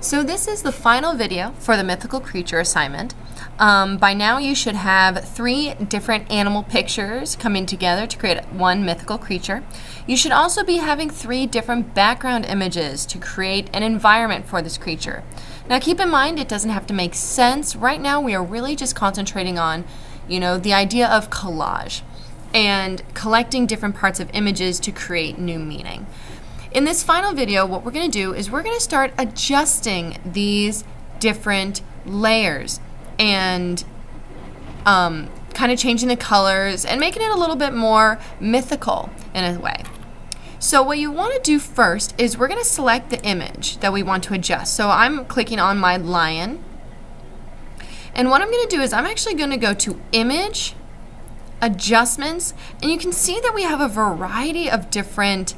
So this is the final video for the mythical creature assignment. By now you should have 3 different animal pictures coming together to create one mythical creature. You should also be having 3 different background images to create an environment for this creature. Now keep in mind it doesn't have to make sense. Right now we are really just concentrating on, the idea of collage and collecting different parts of images to create new meaning. In this final video, what we're going to do is we're going to start adjusting these different layers and kind of changing the colors and making it a little bit more mythical in a way. So what you want to do first is we're going to select the image that we want to adjust. So I'm clicking on my lion. And what I'm going to do is I'm actually going to go to Image, Adjustments, and you can see that we have a variety of different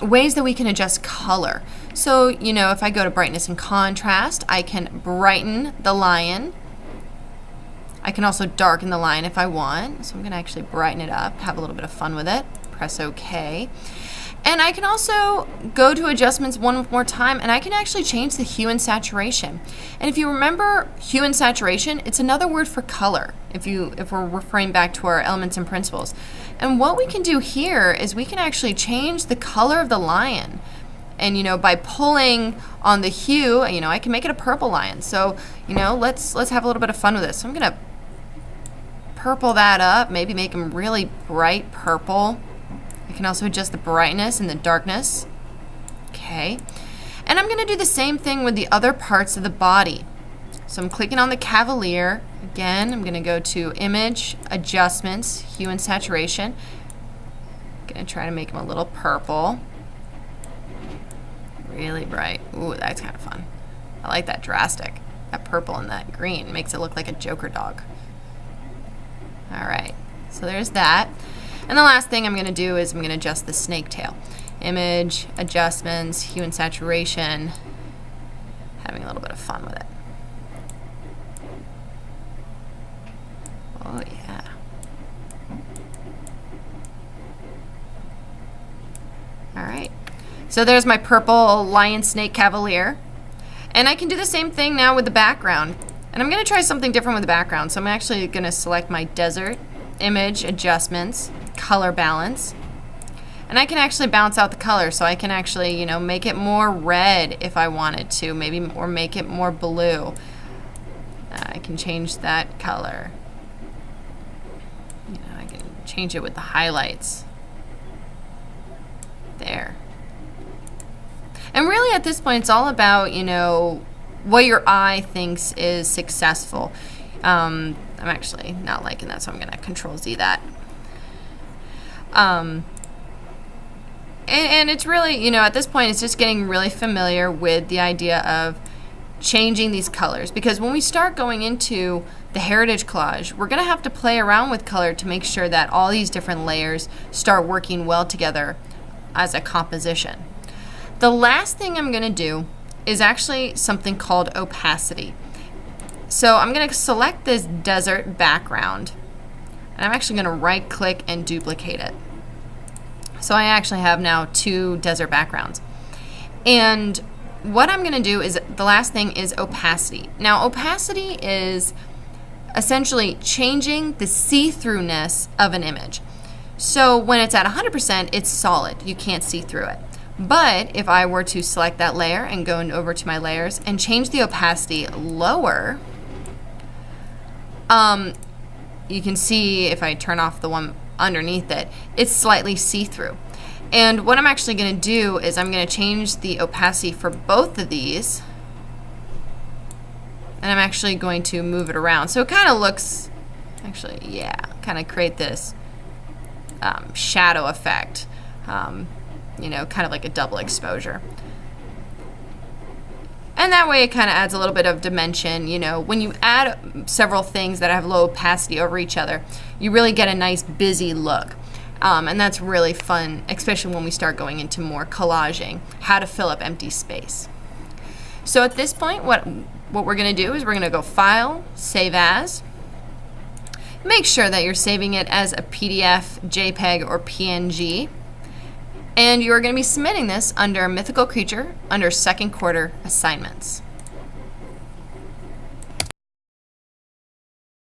ways that we can adjust color. So, if I go to brightness and contrast, I can brighten the lion. I can also darken the lion if I want. So I'm going to actually brighten it up, have a little bit of fun with it. Press OK. And I can also go to adjustments one more time, and I can actually change the hue and saturation. And if you remember hue and saturation, it's another word for color, if we're referring back to our elements and principles. And what we can do here is we can actually change the color of the lion. And by pulling on the hue, I can make it a purple lion. So, let's have a little bit of fun with this. So I'm going to purple that up, maybe make him really bright purple. I can also adjust the brightness and the darkness. Okay. And I'm going to do the same thing with the other parts of the body. So I'm clicking on the cavalier. Again, I'm going to go to Image, Adjustments, Hue and Saturation. I'm going to try to make him a little purple. Really bright. Ooh, that's kind of fun. I like that drastic. That purple and that green makes it look like a Joker dog. All right. So there's that. And the last thing I'm going to do is I'm going to adjust the snake tail. Image, Adjustments, Hue and Saturation. Having a little bit of fun with it. Oh, yeah. All right. So there's my purple lion snake cavalier. And I can do the same thing now with the background. And I'm going to try something different with the background. So I'm actually going to select my desert, Image, Adjustments, Color Balance. And I can actually balance out the color. So I can actually, make it more red if I wanted to, maybe, or make it more blue. I can change that color. I can change it with the highlights. There. And really at this point, it's all about, what your eye thinks is successful. I'm actually not liking that, so I'm going to Control-Z that. And it's really, at this point, it's just getting really familiar with the idea of changing these colors. Because when we start going into the heritage collage, we're going to have to play around with color to make sure that all these different layers start working well together as a composition. The last thing I'm going to do is actually something called opacity. So I'm going to select this desert background, and I'm actually going to right click and duplicate it. So I actually have now 2 desert backgrounds. And what I'm going to do is, the last thing is opacity. Now opacity is essentially changing the see-throughness of an image. So when it's at 100%, it's solid. You can't see through it. But if I were to select that layer and go over to my layers and change the opacity lower, you can see if I turn off the one underneath it, it's slightly see-through. And what I'm actually going to do is I'm going to change the opacity for both of these. And I'm actually going to move it around. So it kind of looks, actually, yeah, kind of create this shadow effect. Kind of like a double exposure. And that way it kind of adds a little bit of dimension. When you add several things that have low opacity over each other, you really get a nice busy look. And that's really fun, especially when we start going into more collaging, how to fill up empty space. So at this point, what we're going to do is we're going to go File, Save As. Make sure that you're saving it as a PDF, JPEG, or PNG. And you're going to be submitting this under mythical creature under second quarter assignments.